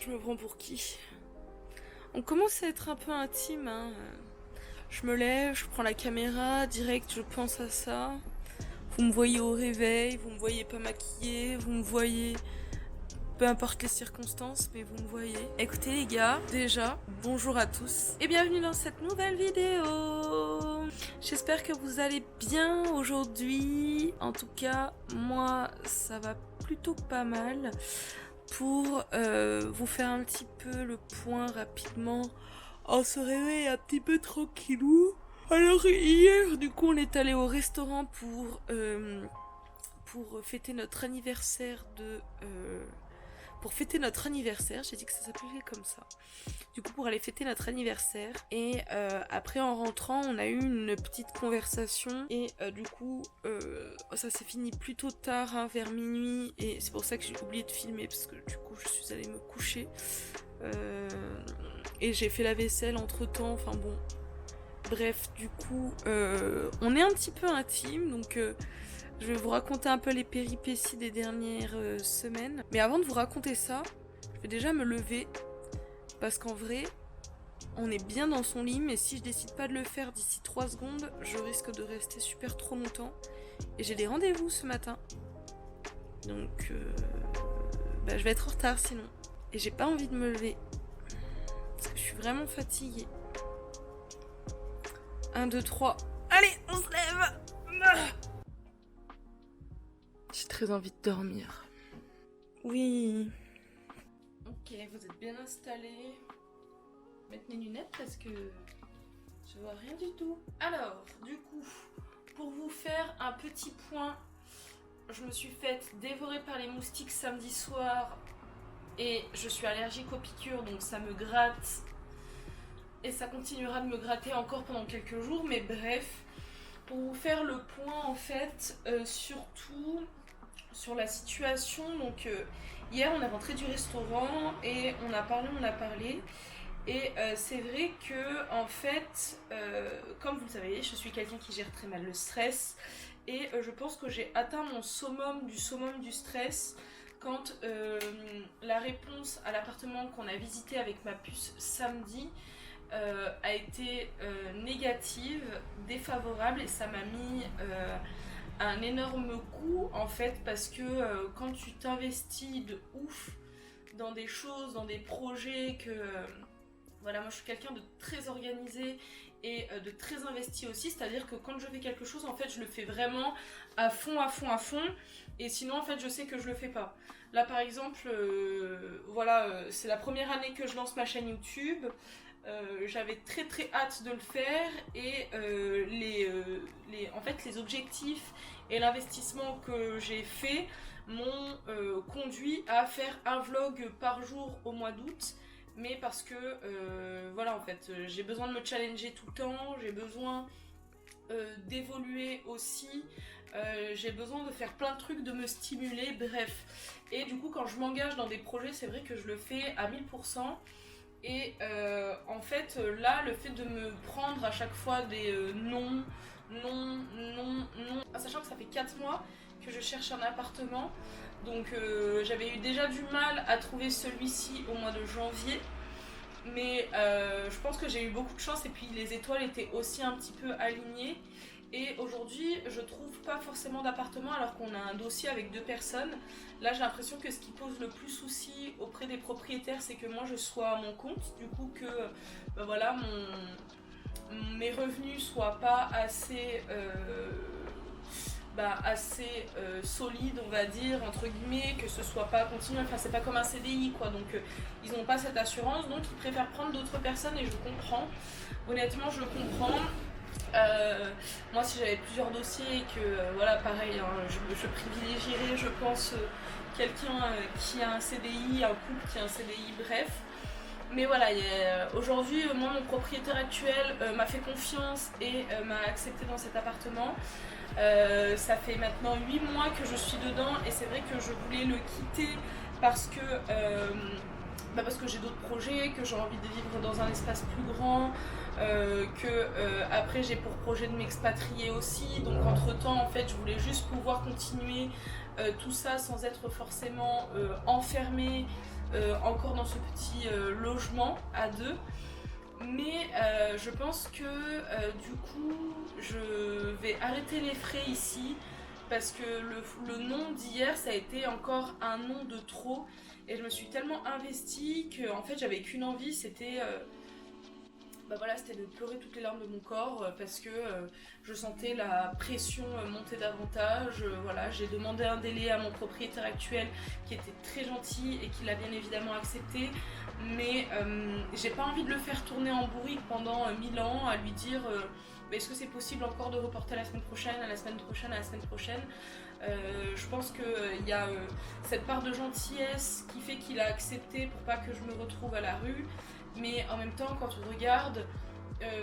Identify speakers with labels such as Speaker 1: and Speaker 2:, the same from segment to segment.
Speaker 1: Je me prends pour qui? On commence à être un peu intime, hein. Je me lève, je prends la caméra, direct je pense à ça. Vous me voyez au réveil, vous me voyez pas maquillée, vous me voyez... Peu importe les circonstances, mais vous me voyez. Écoutez les gars, déjà, bonjour à tous et bienvenue dans cette nouvelle vidéo. J'espère que vous allez bien aujourd'hui. En tout cas, moi, ça va plutôt pas mal. Pour vous faire un petit peu le point rapidement, on se réveille un petit peu tranquillou. Alors hier, du coup, on est allé au restaurant pour fêter notre anniversaire pour fêter notre anniversaire, j'ai dit que ça s'appelait comme ça. Du coup, pour aller fêter notre anniversaire. Et après, en rentrant, on a eu une petite conversation. Et du coup, ça s'est fini plutôt tard, hein, vers minuit. Et c'est pour ça que j'ai oublié de filmer, parce que du coup, je suis allée me coucher. Et j'ai fait la vaisselle entre-temps, enfin bon. Bref, du coup, on est un petit peu intime, donc... je vais vous raconter un peu les péripéties des dernières semaines. Mais avant de vous raconter ça, je vais déjà me lever. Parce qu'en vrai, on est bien dans son lit. Mais si je décide pas de le faire d'ici 3 secondes, je risque de rester super trop longtemps. Et j'ai des rendez-vous ce matin. Donc, je vais être en retard sinon. Et j'ai pas envie de me lever. Parce que je suis vraiment fatiguée. 1, 2, 3. Allez, on se lève! J'ai très envie de dormir. Oui. Ok, vous êtes bien installés. Mettre mes lunettes parce que je vois rien du tout. Alors, du coup, pour vous faire un petit point, je me suis faite dévorer par les moustiques samedi soir et je suis allergique aux piqûres, donc ça me gratte et ça continuera de me gratter encore pendant quelques jours. Mais bref, pour vous faire le point en fait, surtout sur la situation. Donc hier on est rentré du restaurant et on a parlé et c'est vrai que en fait comme vous le savez, je suis quelqu'un qui gère très mal le stress et je pense que j'ai atteint mon summum du stress quand la réponse à l'appartement qu'on a visité avec ma puce samedi a été négative, défavorable, et ça m'a mis un énorme coup en fait, parce que quand tu t'investis de ouf dans des choses, dans des projets, que voilà, moi je suis quelqu'un de très organisé et de très investi aussi, c'est-à-dire que quand je fais quelque chose en fait je le fais vraiment à fond, et sinon en fait je sais que je le fais pas. Là par exemple c'est la première année que je lance ma chaîne YouTube. J'avais très hâte de le faire et en fait, les objectifs et l'investissement que j'ai fait m'ont conduit à faire un vlog par jour au mois d'août, mais parce que voilà, en fait j'ai besoin de me challenger tout le temps, j'ai besoin d'évoluer aussi, j'ai besoin de faire plein de trucs, de me stimuler, bref. Et du coup quand je m'engage dans des projets, c'est vrai que je le fais à 1000%. Et en fait là, le fait de me prendre à chaque fois des non, sachant que ça fait 4 mois que je cherche un appartement, donc j'avais eu déjà du mal à trouver celui-ci au mois de janvier, mais je pense que j'ai eu beaucoup de chance et puis les étoiles étaient aussi un petit peu alignées. Et aujourd'hui, je trouve pas forcément d'appartement alors qu'on a un dossier avec 2 personnes. Là, j'ai l'impression que ce qui pose le plus souci auprès des propriétaires, c'est que moi je sois à mon compte, du coup que voilà, mes revenus soient pas assez solides, on va dire, entre guillemets, que ce soit pas continu, enfin c'est pas comme un CDI quoi, donc ils n'ont pas cette assurance, donc ils préfèrent prendre d'autres personnes et je comprends. Honnêtement, je comprends. Moi si j'avais plusieurs dossiers et que voilà pareil, hein, je privilégierais je pense quelqu'un qui a un CDI, un couple qui a un CDI, bref. Mais voilà, aujourd'hui moi mon propriétaire actuel m'a fait confiance et m'a accepté dans cet appartement. Ça fait maintenant 8 mois que je suis dedans et c'est vrai que je voulais le quitter parce que j'ai d'autres projets, que j'ai envie de vivre dans un espace plus grand, après j'ai pour projet de m'expatrier aussi, donc entre temps en fait je voulais juste pouvoir continuer tout ça sans être forcément enfermée encore dans ce petit logement à deux. Mais je pense que du coup je vais arrêter les frais ici parce que le nom d'hier ça a été encore un nom de trop et je me suis tellement investie que en fait j'avais qu'une envie, c'était c'était de pleurer toutes les larmes de mon corps parce que je sentais la pression monter davantage. Voilà, j'ai demandé un délai à mon propriétaire actuel qui était très gentil et qui l'a bien évidemment accepté. Mais j'ai pas envie de le faire tourner en bourrique pendant 1000 ans, à lui dire est-ce que c'est possible encore de reporter à la semaine prochaine, à la semaine prochaine, à la semaine prochaine. Je pense qu'il y a cette part de gentillesse qui fait qu'il a accepté pour pas que je me retrouve à la rue. Mais en même temps, quand on regarde,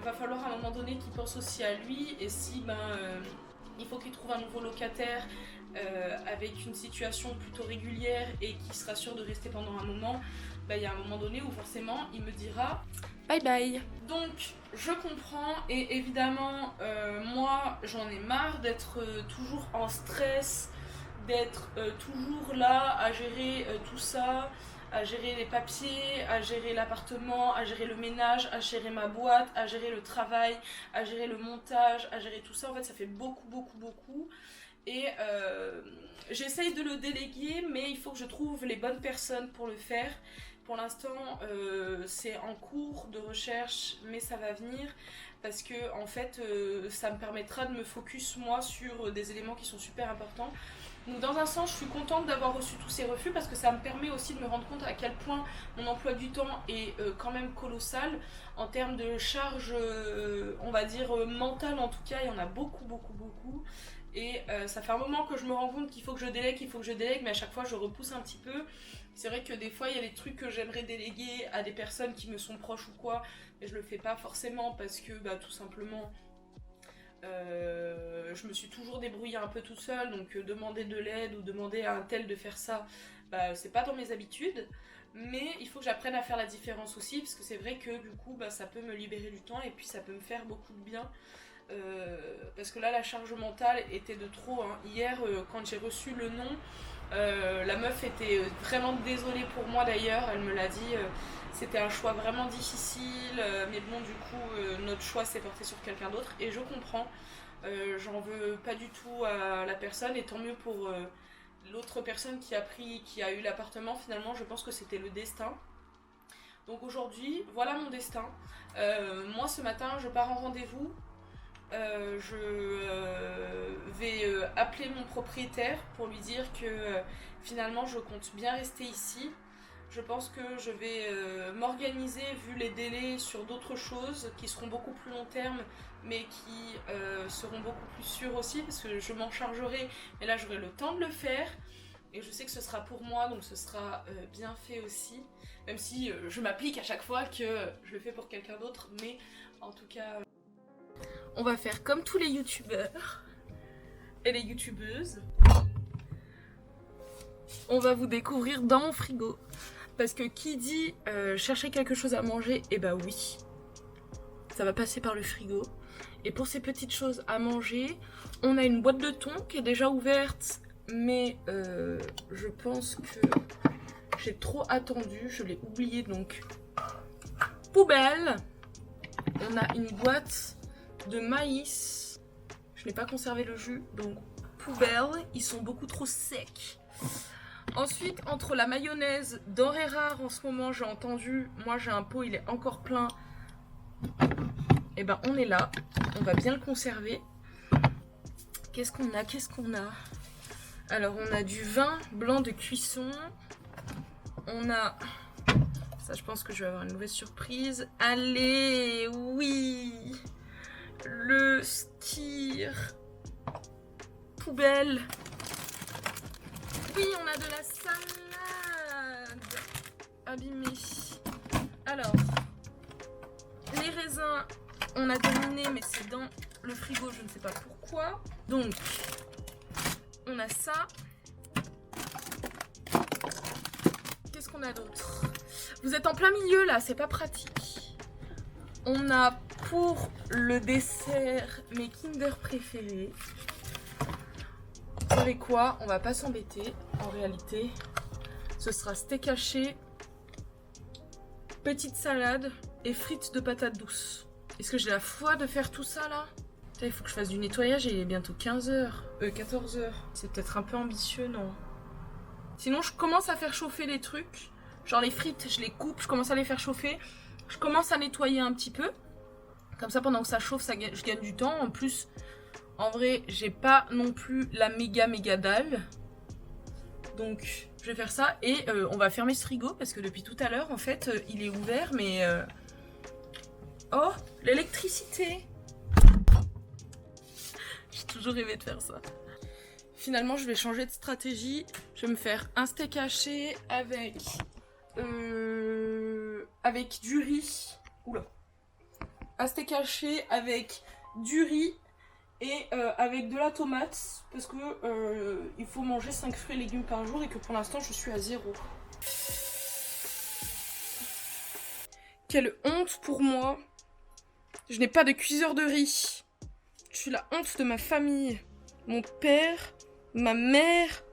Speaker 1: va falloir à un moment donné qu'il pense aussi à lui. Et si il faut qu'il trouve un nouveau locataire avec une situation plutôt régulière et qui sera sûr de rester pendant un moment, il y a un moment donné où forcément il me dira bye bye. Donc je comprends et évidemment moi j'en ai marre d'être toujours en stress, d'être toujours là à gérer tout ça, à gérer les papiers, à gérer l'appartement, à gérer le ménage, à gérer ma boîte, à gérer le travail, à gérer le montage, à gérer tout ça. En fait ça fait beaucoup. Et j'essaye de le déléguer, mais il faut que je trouve les bonnes personnes pour le faire. Pour l'instant, c'est en cours de recherche, mais ça va venir parce que en fait, ça me permettra de me focus moi sur des éléments qui sont super importants. Donc dans un sens, je suis contente d'avoir reçu tous ces refus parce que ça me permet aussi de me rendre compte à quel point mon emploi du temps est quand même colossal. En termes de charge, on va dire mentale en tout cas, il y en a beaucoup. Et ça fait un moment que je me rends compte qu'il faut que je délègue, mais à chaque fois je repousse un petit peu. C'est vrai que des fois il y a des trucs que j'aimerais déléguer à des personnes qui me sont proches ou quoi, mais je le fais pas forcément parce que tout simplement je me suis toujours débrouillée un peu toute seule, donc demander de l'aide ou demander à un tel de faire ça, c'est pas dans mes habitudes. Mais il faut que j'apprenne à faire la différence aussi, parce que c'est vrai que du coup ça peut me libérer du temps et puis ça peut me faire beaucoup de bien. Parce que là la charge mentale était de trop hein. Hier quand j'ai reçu le nom, la meuf était vraiment désolée pour moi d'ailleurs, elle me l'a dit, c'était un choix vraiment difficile, mais bon du coup notre choix s'est porté sur quelqu'un d'autre et je comprends, j'en veux pas du tout à la personne et tant mieux pour l'autre personne qui a eu l'appartement. Finalement je pense que c'était le destin. Donc aujourd'hui voilà mon destin. Moi ce matin je pars en rendez-vous. Je vais appeler mon propriétaire pour lui dire que finalement je compte bien rester ici. Je pense que je vais m'organiser vu les délais sur d'autres choses qui seront beaucoup plus long terme mais qui seront beaucoup plus sûres aussi parce que je m'en chargerai mais là j'aurai le temps de le faire et je sais que ce sera pour moi donc ce sera bien fait aussi, même si je m'applique à chaque fois que je le fais pour quelqu'un d'autre, mais en tout cas on va faire comme tous les youtubeurs et les youtubeuses. On va vous découvrir dans mon frigo. Parce que qui dit chercher quelque chose à manger, et oui, ça va passer par le frigo. Et pour ces petites choses à manger, on a une boîte de thon qui est déjà ouverte. Mais je pense que j'ai trop attendu, je l'ai oublié donc poubelle. On a une boîte de maïs, je n'ai pas conservé le jus donc poubelle, ils sont beaucoup trop secs. Ensuite entre la mayonnaise denrées rares en ce moment, j'ai entendu, moi j'ai un pot il est encore plein, et on est là, on va bien le conserver. Qu'est-ce qu'on a? Alors on a du vin blanc de cuisson, on a ça, je pense que je vais avoir une mauvaise surprise. Allez, oui, le Skyr poubelle. Oui, on a de la salade abîmée. Alors, les raisins, on a terminé, mais c'est dans le frigo, je ne sais pas pourquoi. Donc, on a ça. Qu'est-ce qu'on a d'autre? Vous êtes en plein milieu là, c'est pas pratique. On a pour le dessert mes Kinder préférés. Vous savez quoi? On va pas s'embêter. En réalité, ce sera steak haché petite salade et frites de patates douces. Est-ce que j'ai la foi de faire tout ça là? Putain, il faut que je fasse du nettoyage et il est bientôt 15h. 14h. C'est peut-être un peu ambitieux, non? Sinon, je commence à faire chauffer les trucs. Genre les frites, je les coupe, je commence à les faire chauffer. Je commence à nettoyer un petit peu. Comme ça, pendant que ça chauffe, je gagne du temps. En plus, en vrai, j'ai pas non plus la méga dalle. Donc, je vais faire ça. Et on va fermer ce frigo parce que depuis tout à l'heure, en fait, il est ouvert. Mais... Oh, l'électricité! J'ai toujours rêvé de faire ça. Finalement, je vais changer de stratégie. Je vais me faire un steak haché avec du riz. Oula. Un steak haché avec du riz et avec de la tomate. Parce que il faut manger 5 fruits et légumes par jour et que pour l'instant, je suis à 0. Quelle honte pour moi. Je n'ai pas de cuiseur de riz. Je suis la honte de ma famille. Mon père, ma mère,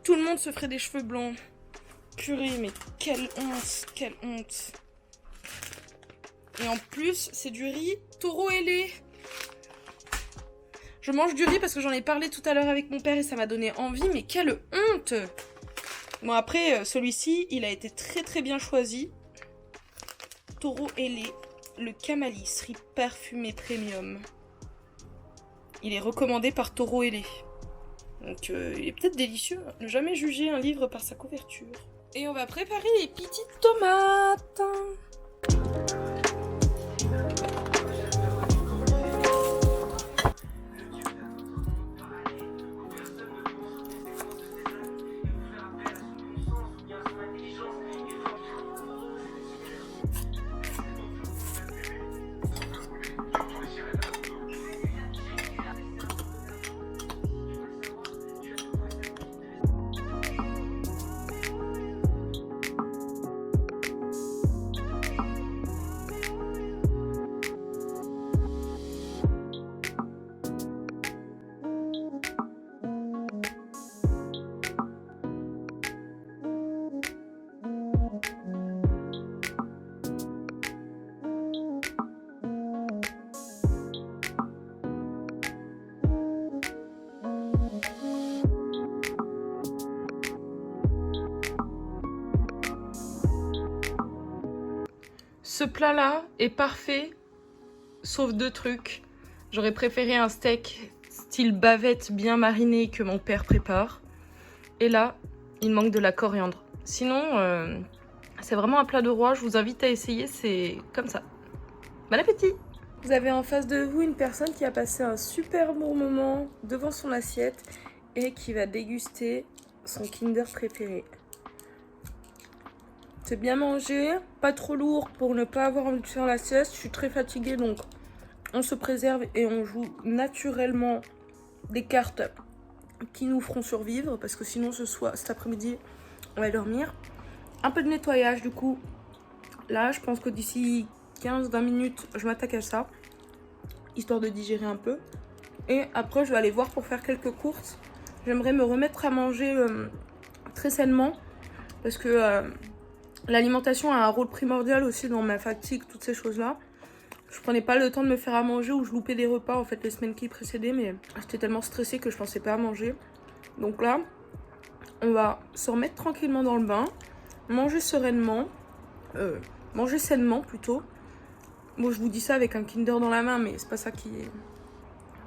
Speaker 1: tout le monde se ferait des cheveux blancs. Purée, mais quelle honte, quelle honte. Et en plus, c'est du riz taureau ailé. Je mange du riz parce que j'en ai parlé tout à l'heure avec mon père et ça m'a donné envie, mais quelle honte. Bon après, celui-ci, il a été très bien choisi. Taureau ailé, le Camalis, riz parfumé premium. Il est recommandé par Taureau ailé. Donc il est peut-être délicieux. Ne jamais juger un livre par sa couverture. Et on va préparer les petites tomates. Ce plat-là est parfait, sauf 2 trucs. J'aurais préféré un steak style bavette bien mariné que mon père prépare. Et là, il manque de la coriandre. Sinon, c'est vraiment un plat de roi. Je vous invite à essayer, c'est comme ça. Bon appétit! Vous avez en face de vous une personne qui a passé un super bon moment devant son assiette et qui va déguster son Kinder préféré. C'est bien mangé, pas trop lourd pour ne pas avoir envie de faire la sieste. Je suis très fatiguée donc on se préserve et on joue naturellement des cartes qui nous feront survivre parce que sinon cet après-midi on va dormir. Un peu de nettoyage du coup. Là je pense que d'ici 15-20 minutes je m'attaque à ça histoire de digérer un peu. Et après je vais aller voir pour faire quelques courses. J'aimerais me remettre à manger très sainement parce que... l'alimentation a un rôle primordial aussi dans ma fatigue, toutes ces choses-là. Je prenais pas le temps de me faire à manger ou je loupais des repas en fait les semaines qui précédaient, mais j'étais tellement stressée que je pensais pas à manger. Donc là, on va se remettre tranquillement dans le bain, manger sereinement, manger sainement plutôt. Bon, je vous dis ça avec un Kinder dans la main, mais c'est pas ça qui est...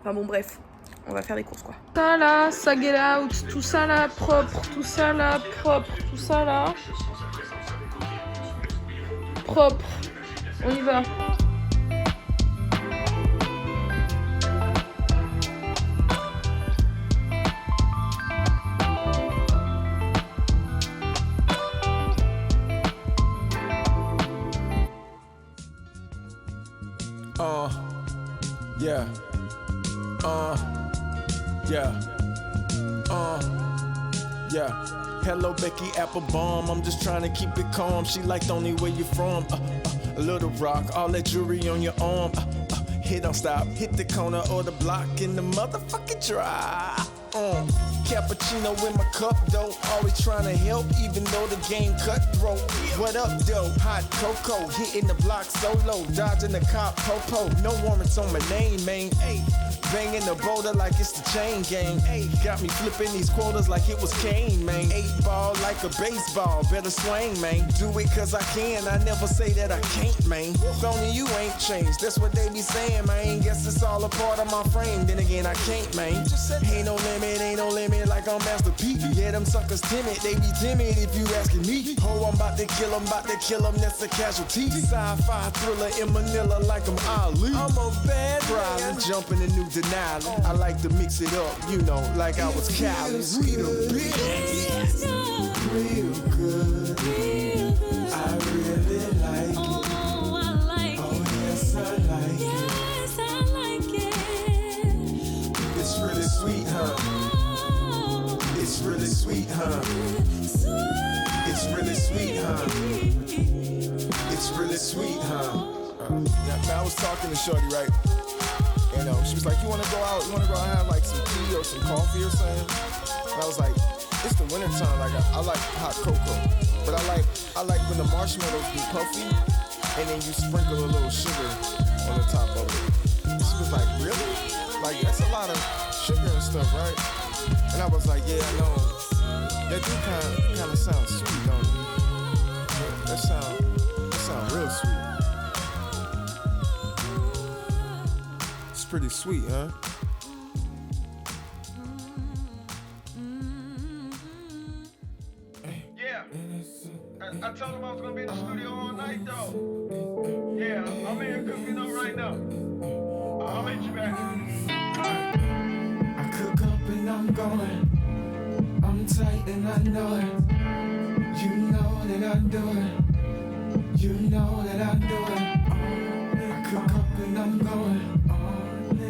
Speaker 1: Enfin bon, bref, on va faire les courses quoi. Ça là, ça get out, tout ça là, propre, tout ça là, propre, tout ça là... propre, on y va.
Speaker 2: Yeah. Yeah. Hello, Becky Applebaum. I'm just trying to keep it calm. She liked only where you from. A little rock, all that jewelry on your arm. Hit don't stop, hit the corner or the block in the motherfucking drive. cappuccino in my cup, though. Always trying to help, even though the game cutthroat. What up, though? Hot cocoa, hitting the block solo, dodging the cop popo. No warrants on my name, man. Ay, banging the boulder like it's the chain gang. Ay, got me flipping these quotas like it was Kane, man. 8-ball like a baseball, better swing, man. Do it cause I can, I never say that I can't, man. If only you ain't changed, that's what they be saying, man. Guess it's all a part of my frame, then again I can't, man. Ain't no limit like I'm Master P. Yeah, them suckers timid, they be timid if you asking me. Oh, I'm about to kill 'em, that's a casualty. Sci-fi thriller in Manila like I'm Ali. I'm a bad man, jumping a new Denali. I like to mix it up, you know, like I was Cali. Sweet a bitch, real good. I really like it.
Speaker 3: Oh, I like
Speaker 2: Oh yes, I like it.
Speaker 3: Yes, I like it.
Speaker 2: It's really sweet, huh?
Speaker 3: Oh,
Speaker 2: It's really sweet, huh?
Speaker 3: sweet.
Speaker 2: It's really sweet, huh? It's really sweet, huh? Now I was talking to Shorty, right? And she was like, you wanna go out and have like some tea or some coffee or something? And I was like, it's the winter time, like I like hot cocoa. But I like when the marshmallows be puffy and then you sprinkle a little sugar on the top of it. She was like, really? Like that's a lot of sugar and stuff, right? And I was like, yeah, I know. That do kind of sound sweet, don't it? That sound real sweet. It's pretty sweet, huh?
Speaker 4: Yeah, I told him I was gonna be in the studio all night though. Yeah, I'm in here cooking up right now. I'll meet you back.
Speaker 2: I cook up and I'm going. I'm tight and I know it. You know that I do it. You know that I do it. I cook up and I'm going.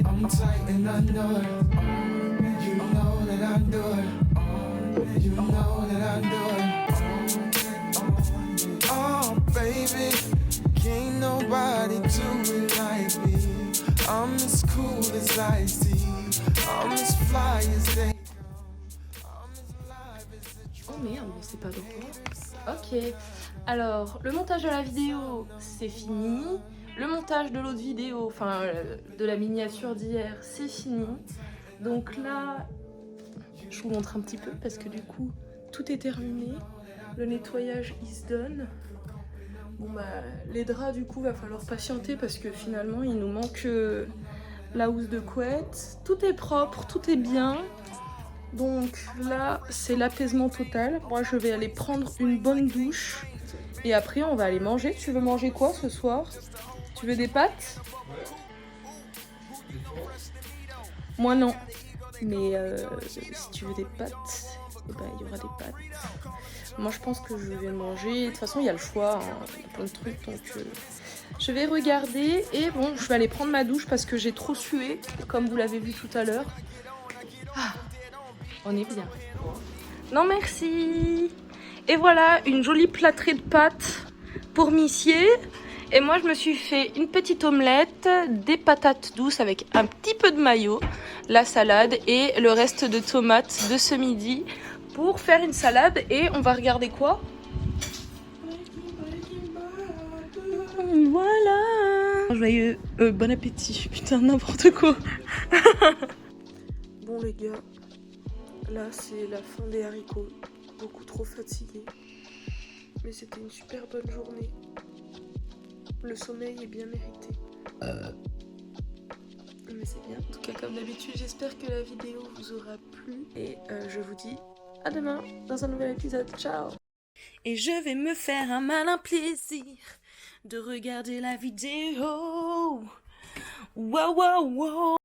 Speaker 2: I'm tight and I know it. You know that I do it. You know that I do it. Oh, baby, can't nobody do it like me. I'm as cool as Ice Tea. I'm as fly as they come. I'm as live as the
Speaker 1: Oh merde, c'est pas drôle. Ok, alors le montage de la vidéo c'est fini. Le montage de l'autre vidéo, enfin de la miniature d'hier, c'est fini. Donc là, je vous montre un petit peu parce que du coup, tout est terminé. Le nettoyage is done. Bon bah, les draps du coup, va falloir patienter parce que finalement, il nous manque la housse de couette. Tout est propre, tout est bien. Donc là, c'est l'apaisement total. Moi, je vais aller prendre une bonne douche. Et après, on va aller manger. Tu veux manger quoi ce soir? Tu veux des pâtes? Moi non. Mais si tu veux des pâtes, eh ben, il y aura des pâtes. Moi je pense que je vais manger. De toute façon il y a le choix, hein. Il y a plein de trucs. Donc je vais regarder. Et bon, je vais aller prendre ma douche parce que j'ai trop sué, comme vous l'avez vu tout à l'heure. Ah, on est bien. Non merci. Et voilà, une jolie plâtrée de pâtes pour Missier. Et moi, je me suis fait une petite omelette, des patates douces avec un petit peu de mayo, la salade et le reste de tomates de ce midi pour faire une salade. Et on va regarder quoi? Voilà. Joyeux, bon appétit. Putain, n'importe quoi. Bon les gars, là c'est la fin des haricots. Beaucoup trop fatiguée. Mais c'était une super bonne journée. Le sommeil est bien mérité. Mais c'est bien. En tout cas, comme d'habitude, j'espère que la vidéo vous aura plu. Et je vous dis à demain dans un nouvel épisode. Ciao! Et je vais me faire un malin plaisir de regarder la vidéo. Wow, wow, wow!